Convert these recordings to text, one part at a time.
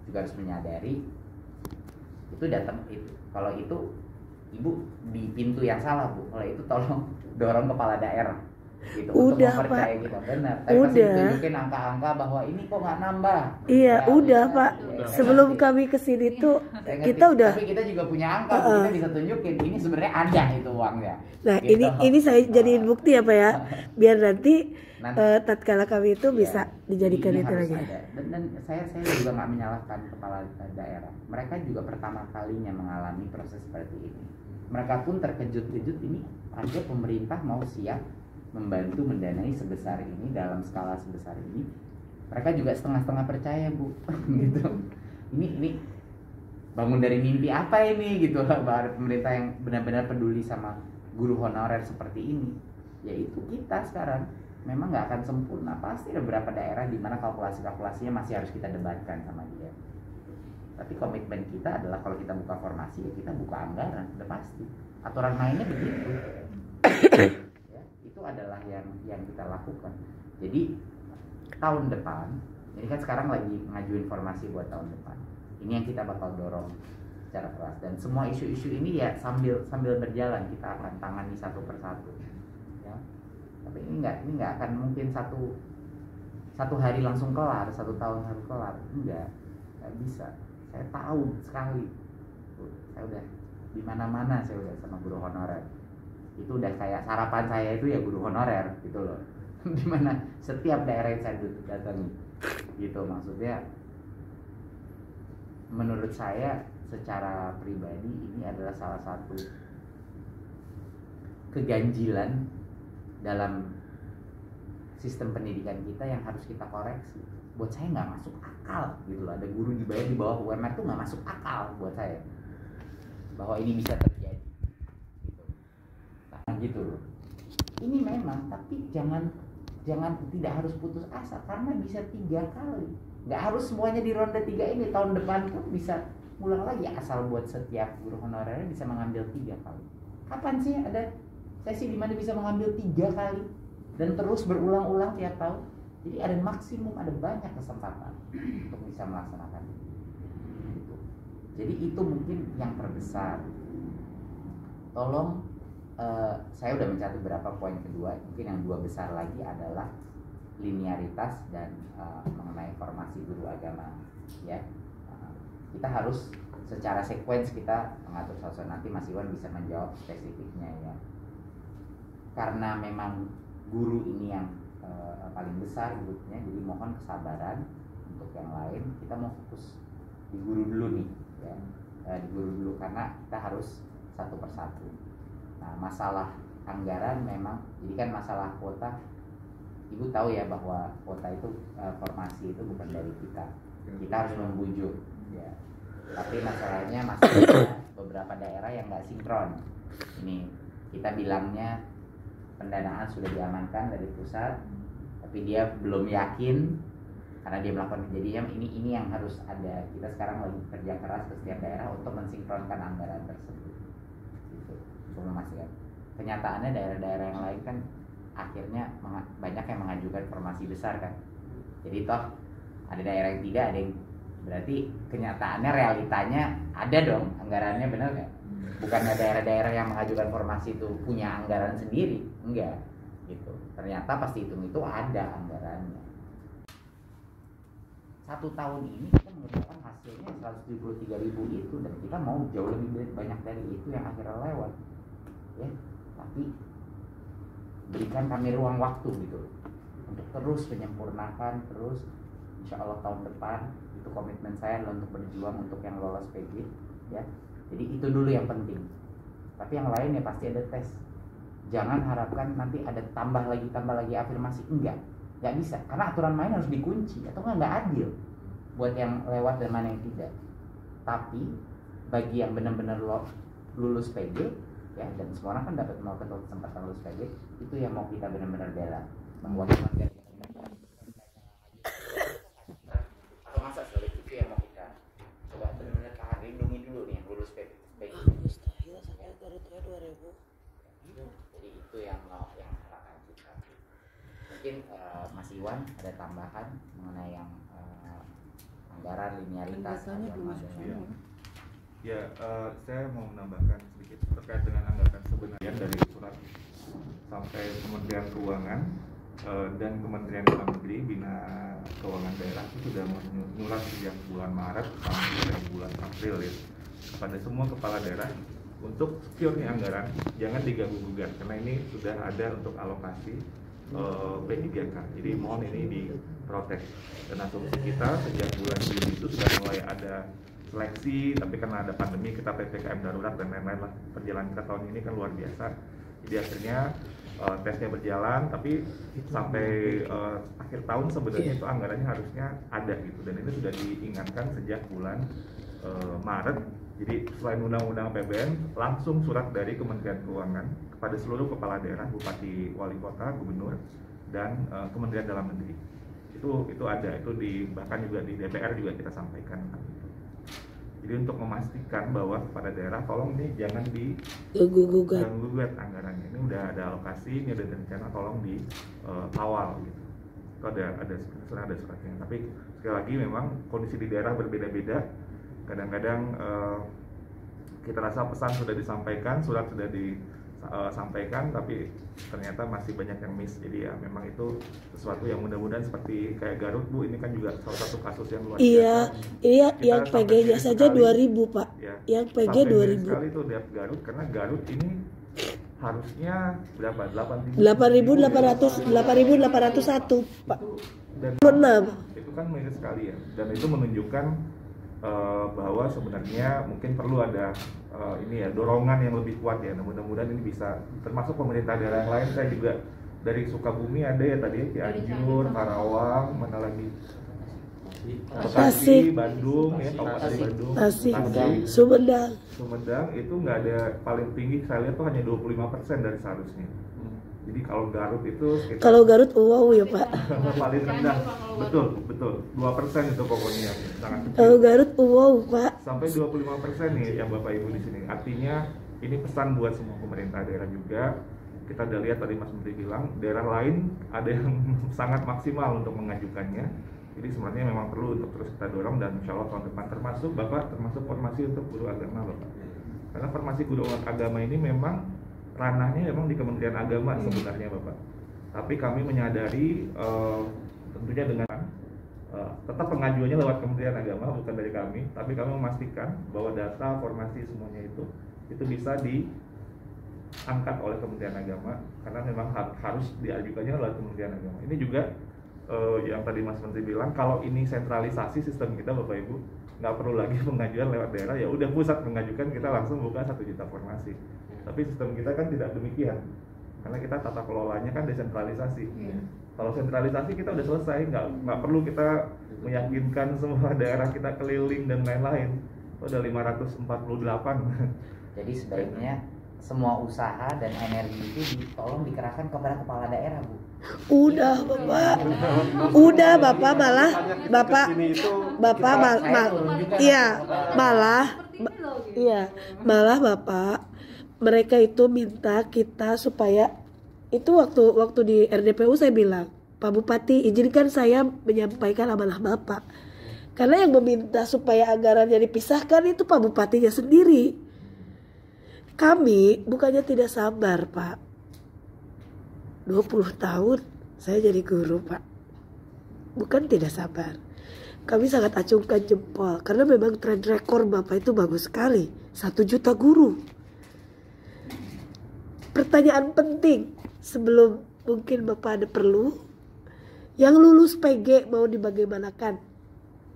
juga harus menyadari itu datang itu. Kalau itu Ibu di pintu yang salah Bu. Kalau itu tolong dorong kepala daerah gitu untuk mempercayai kita benar. Tapi pasti tunjukin angka-angka bahwa ini kok nggak nambah. Iya, ya, udah Pak. Sebelum kami kesini tuh kita udah. Tapi kita juga punya angka, kita bisa tunjukin ini sebenarnya ada itu uangnya. Nah gitu. ini saya jadiin bukti ya Pak ya, biar nanti tatkala kami itu bisa dijadikan itu lagi. Dan saya juga nggak menyalahkan kepala daerah. Mereka juga pertama kalinya mengalami proses seperti ini. Mereka pun terkejut-kejut ini ada pemerintah mau siap membantu mendanai sebesar ini dalam skala sebesar ini. Mereka juga setengah-setengah percaya Bu gitu. Ini bangun dari mimpi apa ini gitu. Ada pemerintah yang benar-benar peduli sama guru honorer seperti ini. Yaitu kita sekarang memang nggak akan sempurna. Pasti ada beberapa daerah di mana kalkulasinya masih harus kita debatkan sama dia. Tapi komitmen kita adalah kalau kita buka formasi ya kita buka anggaran, udah pasti. Aturan mainnya begitu. Itu adalah yang kita lakukan. Jadi tahun depan, ini kan sekarang lagi ngajuin formasi buat tahun depan. Ini yang kita bakal dorong secara keras dan semua isu-isu ini ya sambil berjalan kita akan tangani satu persatu. Ya. Tapi ini nggak akan mungkin satu hari langsung kelar, 1 tahun harus kelar. Nggak bisa. Saya tahu sekali. Saya udah di mana-mana saya udah sama guru honorer. Itu udah kayak sarapan saya itu ya guru honorer gitu loh. Dimana setiap daerah yang saya datangi gitu, maksudnya menurut saya secara pribadi ini adalah salah satu keganjilan dalam sistem pendidikan kita yang harus kita koreksi. Buat saya nggak masuk akal gitu loh, ada guru dibayar di bawah UMR tuh nggak masuk akal buat saya bahwa ini bisa terjadi gitu loh. Ini memang, tapi jangan tidak harus putus asa karena bisa 3 kali. Nggak harus semuanya di ronde 3 ini, tahun depan pun bisa ulang lagi asal buat setiap guru honorernya bisa mengambil 3 kali. Kapan sih ada sesi di mana bisa mengambil 3 kali dan terus berulang-ulang tiap tahun? Jadi ada maksimum, ada banyak kesempatan untuk bisa melaksanakan itu. Jadi itu mungkin yang terbesar. Tolong saya udah mencatat beberapa poin kedua, mungkin yang 2 besar lagi adalah linearitas dan mengenai formasi guru agama ya. Kita harus secara sequence kita mengatur sosok, nanti Mas Iwan bisa menjawab spesifiknya ya. Karena memang guru ini yang paling besar grupnya, jadi mohon kesabaran untuk yang lain. Kita mau fokus di guru dulu nih ya, di guru dulu karena kita harus satu persatu. Nah, masalah anggaran memang, jadi kan masalah kuota, Ibu tahu ya bahwa kuota itu formasi itu bukan dari kita harus membujuk ya. Tapi masalahnya masih ada beberapa daerah yang nggak sinkron. Ini kita bilangnya pendanaan sudah diamankan dari pusat, tapi dia belum yakin karena dia melakukan kejadian. Ini yang harus ada. Kita sekarang lagi kerja keras ke setiap daerah untuk mensinkronkan anggaran tersebut. Memastikan. Kenyataannya daerah-daerah yang lain kan akhirnya banyak yang mengajukan formasi besar kan. Jadi toh ada daerah yang tidak, ada yang berarti kenyataannya realitanya ada dong anggarannya, benar nggak? Bukannya daerah-daerah yang mengajukan formasi itu punya anggaran sendiri, enggak gitu. Ternyata pasti itu ada anggarannya. 1 tahun ini kita mengerjakan hasilnya 173.000 itu, dan kita mau jauh lebih banyak dari itu yang akhirnya lewat. Ya, tapi berikan kami ruang waktu gitu untuk terus menyempurnakan, terus insya Allah tahun depan itu komitmen saya adalah untuk berjuang untuk yang lolos PG ya. Jadi itu dulu yang penting, tapi yang lain ya pasti ada tes. Jangan harapkan nanti ada tambah lagi afirmasi, nggak bisa, karena aturan main harus dikunci atau nggak adil buat yang lewat dan mana yang tidak. Tapi bagi yang benar-benar lulus PG ya, dan semua orang kan dapat melakukan kesempatan lulus PG, itu yang mau kita benar-benar bela bahwa atau masa sulit itu yang mau kita coba benar-benar tahan, lindungi dulu nih yang lulus PG. Mustahil sampai Garutnya 2000. Jadi itu yang harapan kita. Mungkin Mas Iwan ada tambahan mengenai yang anggaran, linearitas, Iya. Ya, saya mau menambahkan sedikit terkait dengan anggaran sebenarnya dari surat sampai Kementerian Keuangan dan Kementerian Dalam Negeri Bina Keuangan Daerah itu sudah menyurat sejak bulan Maret sampai bulan April ya kepada semua kepala daerah untuk secure nih anggaran jangan diganggu gugat karena ini sudah ada untuk alokasi P3K. Jadi mohon ini diprotek. Dan asumsi kita sejak bulan Juli itu sudah mulai ada seleksi, tapi karena ada pandemi kita PPKM darurat dan lain-lain lah. Perjalanan kita tahun ini kan luar biasa. Jadi akhirnya tesnya berjalan, tapi sampai akhir tahun sebenarnya itu anggarannya harusnya ada gitu. Dan ini sudah diingatkan sejak bulan Maret. Jadi selain undang-undang APBN, langsung surat dari Kementerian Keuangan kepada seluruh kepala daerah, bupati, wali kota, gubernur, dan Kementerian Dalam Negeri. Itu ada, itu bahkan juga di DPR juga kita sampaikan. Jadi untuk memastikan bahwa kepada daerah, tolong ini jangan gugat anggarannya. Ini udah ada alokasi, ini ada rencana, tolong di awal gitu. Itu ada suratnya. Tapi sekali lagi memang kondisi di daerah berbeda-beda. Kadang-kadang kita rasa pesan sudah disampaikan, surat sudah disampaikan, tapi ternyata masih banyak yang miss. Jadi ya memang itu sesuatu yang mudah-mudahan seperti kayak Garut Bu, ini kan juga salah satu kasus yang luar biasa. Iya, yang PG-nya saja 2.000 Pak. Ya, yang PG 2.000. Sekali itu lihat Garut, karena Garut ini harusnya berapa? 8.801 Pak. Dan itu kan miris sekali ya. Dan itu menunjukkan bahwa sebenarnya mungkin perlu ada ini ya dorongan yang lebih kuat ya. Mudah-mudahan ini bisa, termasuk pemerintah daerah yang lain. Saya juga dari Sukabumi ada ya tadi ya, Cianjur, Karawang, mana lagi, Bekasi, Bandung ya, Kabupaten Bandung, Tasik, Sumedang itu nggak ada, paling tinggi saya lihat tuh hanya 25% dari seharusnya. Jadi kalau Garut itu sekitar, kalau Garut wow ya Pak. paling rendah, betul 2% itu pokoknya sangat kecil. Kalau Garut wow Pak. Sampai 25% nih yang Bapak Ibu di sini. Artinya ini pesan buat semua pemerintah daerah juga. Kita udah lihat tadi Mas Menteri bilang daerah lain ada yang sangat maksimal untuk mengajukannya. Jadi sebenarnya memang perlu untuk terus kita dorong, dan insya Allah tahun depan termasuk formasi untuk guru agama Bapak. Karena formasi guru agama ini memang ranahnya memang di Kementerian Agama sebenarnya Bapak. Tapi kami menyadari tentunya dengan tetap pengajuannya lewat Kementerian Agama, bukan dari kami, tapi kami memastikan bahwa data formasi semuanya itu bisa diangkat oleh Kementerian Agama, karena memang harus diajukannya lewat Kementerian Agama. Ini juga yang tadi Mas Menteri bilang, kalau ini sentralisasi sistem kita Bapak Ibu, nggak perlu lagi pengajuan lewat daerah, ya udah pusat mengajukan, kita langsung buka 1 juta formasi. Tapi sistem kita kan tidak demikian, karena kita tata kelolanya kan desentralisasi. Kalau sentralisasi kita udah selesai, nggak perlu kita meyakinkan semua daerah kita keliling dan lain-lain. Udah 548. Jadi sebaiknya semua usaha dan energi itu tolong dikerahkan kepada kepala daerah Bu. Udah Bapak malah Bapak mereka itu minta kita supaya itu waktu di RDPU saya bilang, Pak Bupati izinkan saya menyampaikan amanah Bapak, karena yang meminta supaya anggarannya dipisahkan itu Pak Bupatinya sendiri. Kami bukannya tidak sabar Pak, 20 tahun saya jadi guru Pak, bukan tidak sabar, kami sangat acungkan jempol karena memang tren rekor Bapak itu bagus sekali, 1 juta guru. Pertanyaan penting sebelum mungkin Bapak ada perlu, yang lulus PG mau dibagaimanakan?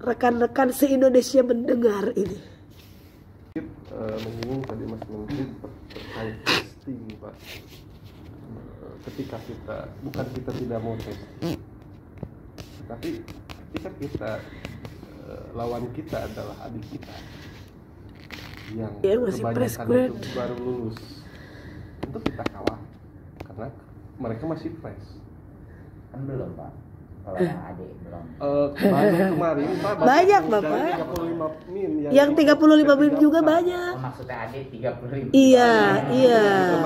Rekan-rekan se-Indonesia mendengar ini. Menyinggung tadi Mas Menteri terkait testing Pak. Ketika kita tidak mau testing, tapi kita lawan kita adalah adik kita yang kebanyakan itu baru lulus. Tentu kita kalah karena mereka masih fresh. Kan belum Pak, kalau yang adik belum. Kemarin Pak banyak Bapak. 35 min yang 35 min juga banyak. Maksudnya adik 35. Iya.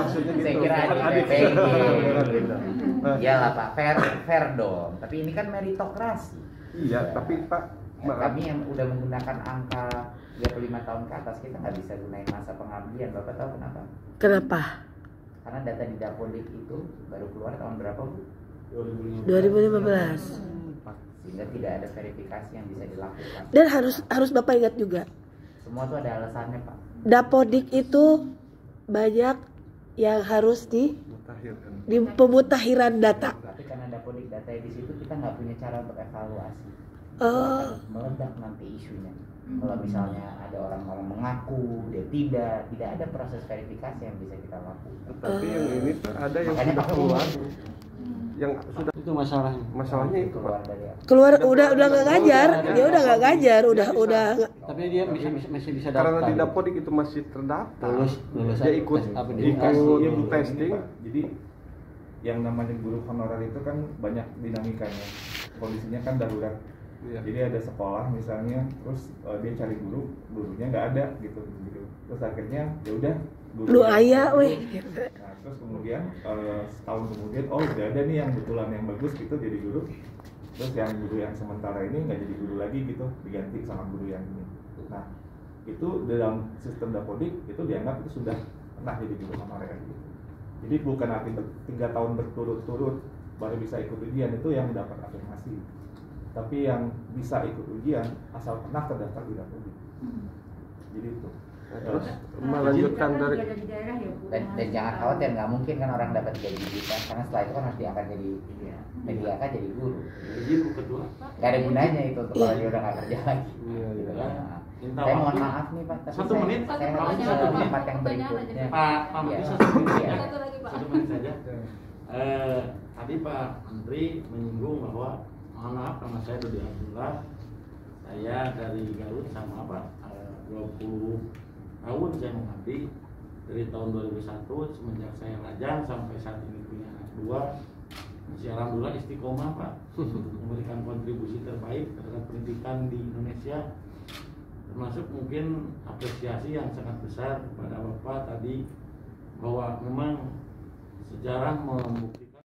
Maksudnya gitu. Saya kira adik gitu. Iyalah Pak, fair dong. Tapi ini kan meritokrasi. Iya, tapi Pak Kami yang udah menggunakan angka 35 tahun ke atas, kita nggak bisa gunain masa pengabdian. Bapak tahu kenapa? Kenapa? Karena data di Dapodik itu baru keluar tahun berapa, Bu? 2015. Sehingga tidak ada verifikasi yang bisa dilakukan. Dan harus Bapak ingat juga, Semua tuh ada alasannya, Pak. Dapodik itu banyak yang harus Mutakhirkan. di pemutakhiran data. Tapi karena Dapodik datanya di situ, kita nggak punya cara untuk evaluasi. Oh, Meledak nanti isunya. Kalau misalnya ada orang-orang mengaku dia tidak ada proses verifikasi yang bisa kita lakukan. Tapi yang ini tuh ada yang Makanya sudah pakai keluar, umum. yang sudah Itu masalahnya. masalahnya itu keluar Pak. dari keluar udah nggak ngajar, dia udah nggak ngajar, udah Tapi dia masih bisa Karena daftar. di Dapodik itu masih terdaftar. lulus Dia ikut apa Jadi dia iya, ikut Bu, testing. Pak. Jadi yang namanya guru honorer itu kan banyak dinamikanya. Kondisinya kan darurat. Iya. Jadi ada sekolah misalnya, terus dia cari gurunya nggak ada gitu. Terus akhirnya ya udah lu ayah, weh. Nah, terus kemudian setahun kemudian udah ada nih yang betulan yang bagus gitu jadi guru. Terus yang guru yang sementara ini nggak jadi guru lagi gitu, diganti sama guru yang ini. Nah, itu dalam sistem Dapodik itu dianggap itu sudah pernah jadi guru honorer gitu. Jadi bukan arti 3 tahun berturut-turut baru bisa ikut ujian, itu yang dapat afirmasi. Tapi yang bisa ikut ujian asal pernah terdaftar di Dapodik. Jadi itu. Nah, terus melanjutkan dari Dan jangan khawatir, nggak mungkin kan orang dapat 3 juta, karena setelah itu kan harus diangkat jadi mediaka jadi guru. Ibu kedua. Gak ada gunanya itu untuk kalau dia udah nggak kerja lagi. Iya, Gitu iya. kan. Minta Saya mohon waktu. maaf nih Pak, tapi 1 menit, saya harus waktunya ke 1 menit. tempat yang berikutnya. Pak Iya. bisa 1 menit Iya. ya? 1 menit saja. Tadi Pak Menteri menyinggung bahwa mohon maaf nama saya Dodi Abdullah, saya dari Garut sama Pak 20 tahun saya mengabdi dari tahun 2001 semenjak saya lajang sampai saat ini punya anak 2, masih alhamdulillah istiqomah Pak untuk memberikan kontribusi terbaik terhadap pendidikan di Indonesia, termasuk mungkin apresiasi yang sangat besar kepada Bapak tadi bahwa memang sejarah membuktikan